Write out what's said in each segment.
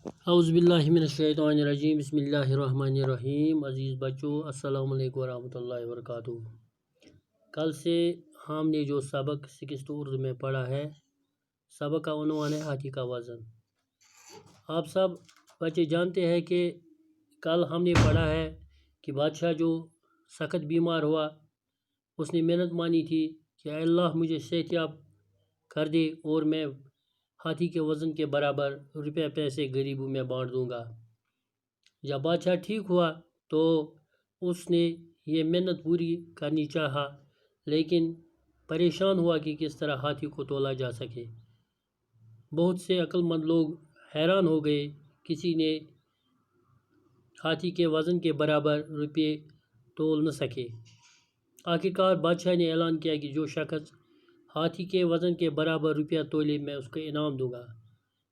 اعوذ باللہ من الشیطان الرجیم، بسم اللہ الرحمن الرحیم۔ عزیز بچوں، السلام علیکم ورحمۃ اللہ وبرکاتہ۔ کل سے ہم نے جو سبق 6th اردو میں پڑھا ہے، سبق کا عنوان ہے ہاتھی کا وزن۔ آپ سب بچے جانتے ہیں کہ کل ہم نے پڑھا ہے کہ بادشاہ جو سخت بیمار ہوا، اس نے منت مانی تھی کہ اے اللہ مجھے صحت یاب کر دے اور میں ہاتھی کے وزن کے برابر روپے پیسے غریبوں میں بانٹ دوں گا۔ جب بادشاہ ٹھیک ہوا تو اس نے یہ منت پوری کرنی چاہا، لیکن پریشان ہوا کہ کس طرح ہاتھی کو تولا جا سکے۔ بہت سے عقل مند لوگ حیران ہو گئے، کسی نے ہاتھی کے وزن کے برابر روپے تول نہ سکے۔ آخرکار بادشاہ نے اعلان کیا کہ جو شخص ہاتھی کے وزن کے برابر روپیہ تولے میں اس کو انعام دوں گا۔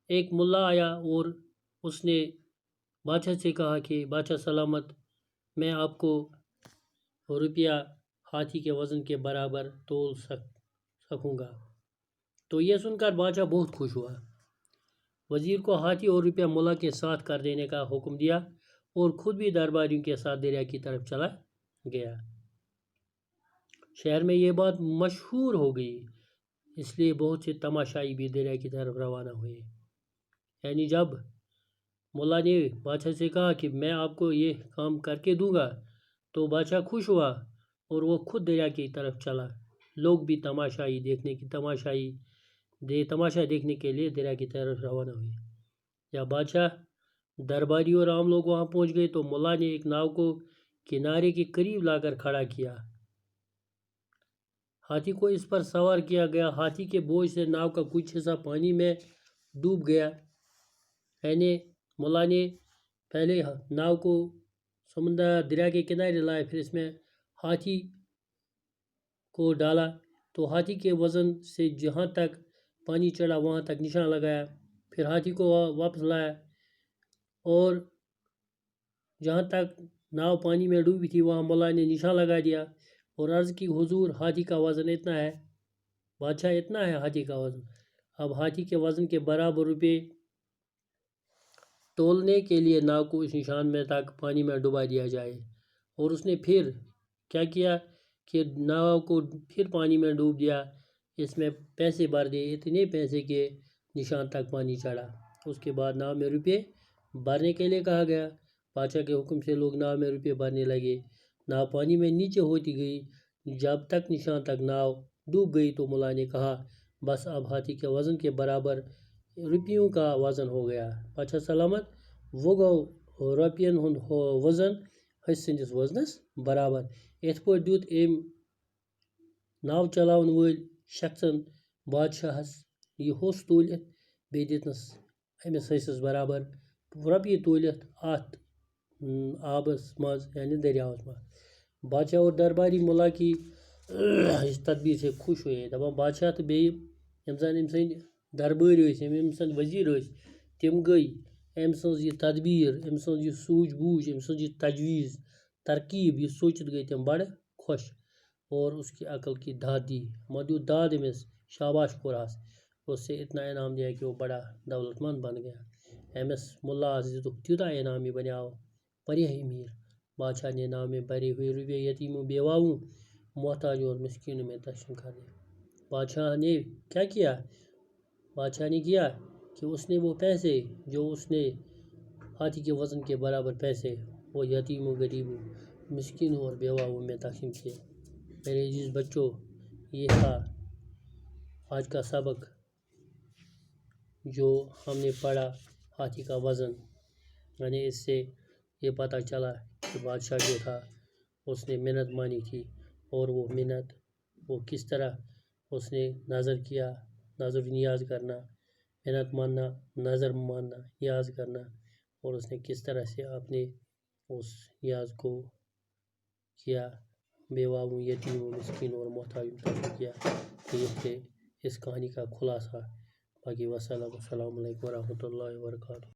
ایک ملا آیا اور اس نے بادشاہ سے کہا کہ بادشاہ سلامت، میں آپ کو روپیہ ہاتھی کے وزن کے برابر تول سکوں گا۔ تو یہ سن کر بادشاہ بہت خوش ہوا۔ وزیر کو ہاتھی اور روپیہ ملا کے ساتھ کر دینے کا حکم دیا اور خود بھی درباریوں کے ساتھ دریا کی طرف چلا گیا۔ شہر میں یہ بات مشہور ہو گئی، اس لیے بہت سے تماشائی بھی دریا کی طرف روانہ ہوئے۔ یعنی جب ملا نے بادشاہ سے کہا کہ میں آپ کو یہ کام کر کے دوں گا، تو بادشاہ خوش ہوا اور وہ خود دریا کی طرف چلا۔ لوگ بھی تماشا دیکھنے کے لیے دریا کی طرف روانہ ہوئے۔ جب بادشاہ درباری اور عام لوگ وہاں پہنچ گئے تو ملا نے ایک ناؤ کو کنارے کے قریب لا کر کھڑا کیا۔ ہاتھی کو اس پر سوار کیا گیا۔ ہاتھی کے بوجھ سے ناؤ کا کچھ حصہ پانی میں ڈوب گیا۔ یعنی ملا نے پہلے ناؤ کو دریا کے کنارے لائے، پھر اس میں ہاتھی کو ڈالا، تو ہاتھی کے وزن سے جہاں تک پانی چڑھا وہاں تک نشان لگایا، پھر ہاتھی کو واپس لایا اور جہاں تک ناؤ پانی میں ڈوبی تھی وہاں ملا نے نشان لگا دیا اور عرض کی حضور ہاتھی کا وزن اتنا ہے، بادشاہ اتنا ہے ہاتھی کا وزن، اب ہاتھی کے وزن کے برابر روپے تولنے کے لیے ناؤ کو اس نشان میں تک پانی میں ڈبا دیا جائے۔ اور اس نے پھر کیا کیا کہ ناؤ کو پھر پانی میں ڈوب دیا، اس میں پیسے بھر دیے، اتنے پیسے کے نشان تک پانی چڑھا۔ اس کے بعد ناؤ میں روپے بھرنے کے لیے کہا گیا۔ بادشاہ کے حکم سے لوگ ناؤ میں روپے بھرنے لگے۔ ناؤ پانی میں نیچے ہوتی گئی، جب تک نشان تک ناؤ ڈوب گئی تو ملا نے کہا بس اب ہاتھی کے وزن کے برابر روپیوں کا وزن ہو گیا۔ بادشاہ سلامت، وہ گو روپین ہند وزن ہس سندس وزنس برابر۔ ات پٲٹھۍ دیُت أمۍ ناو چلاون وٲلۍ شخصن بادشاہس یہ ہوٚس توٗلِتھ، بیٚیہِ دِتنس أمِس ہسِس برابر رۄپیہِ توٗلِتھ اتھ آبس منٛز یعنی دریاوس منٛز۔ بادشاہ اور درباری ملا کی اس تدبیر سے خوش ہوئے۔ دپان بادشاہ تو بیٚیہِ یِم زن أمۍ سٕنٛدۍ دربٲرۍ ٲسۍ، أمۍ سٕنٛدۍ وزیٖر ٲسۍ، تِم گٔے أمۍ سٕنٛز یہِ تدبیر، أمۍ سٕنٛز یہِ سوٗجھ بوٗجھ، أمۍ سٕنٛز یہِ تجویٖز ترکیب یہ سوٗنٛچِتھ گٔے تِم بڑٕ خۄش اور اس کی عقل کی داد دی، دیُت داد أمِس، شاباش کوٚرہس، اس سے اتنا انعام دیا کہ وہ بڑا دولت مند بن گیا۔ أمِس مُلاہس دِتُکھ تیوٗتاہ انعام، یہِ بنیٛاو واریاہ أمیٖر۔ بادشاہ نے ناو میں بھرے ہوئے روپے یتیموں بیواؤں محتاجوں اور مسکینوں میں تقسیم کر دے۔ بادشاہ نے کیا کیا؟ بادشاہ نے کیا کہ اس نے وہ پیسے جو اس نے ہاتھی کے وزن کے برابر پیسے وہ یتیموں، غریبوں، مسکینوں اور بیواؤں میں تقسیم کیے۔ میرے عزیز بچوں، یہ تھا آج کا سبق جو ہم نے پڑھا، ہاتھی کا وزن۔ یعنی اس سے یہ پتہ چلا کہ بادشاہ جو تھا اس نے منت مانی تھی اور وہ منت وہ کس طرح اس نے نظر کیا، نظر نیاز کرنا، منت ماننا، نظر ماننا، نیاز کرنا، اور اس نے کس طرح سے اپنے اس نیاز کو کیا، بیواؤں، یتیموں، مسکینوں اور محتاجوں تک کیا۔ یہ تھے اس کہانی کا خلاصہ۔ باقی السلام علیکم ورحمۃ اللہ وبرکاتہ۔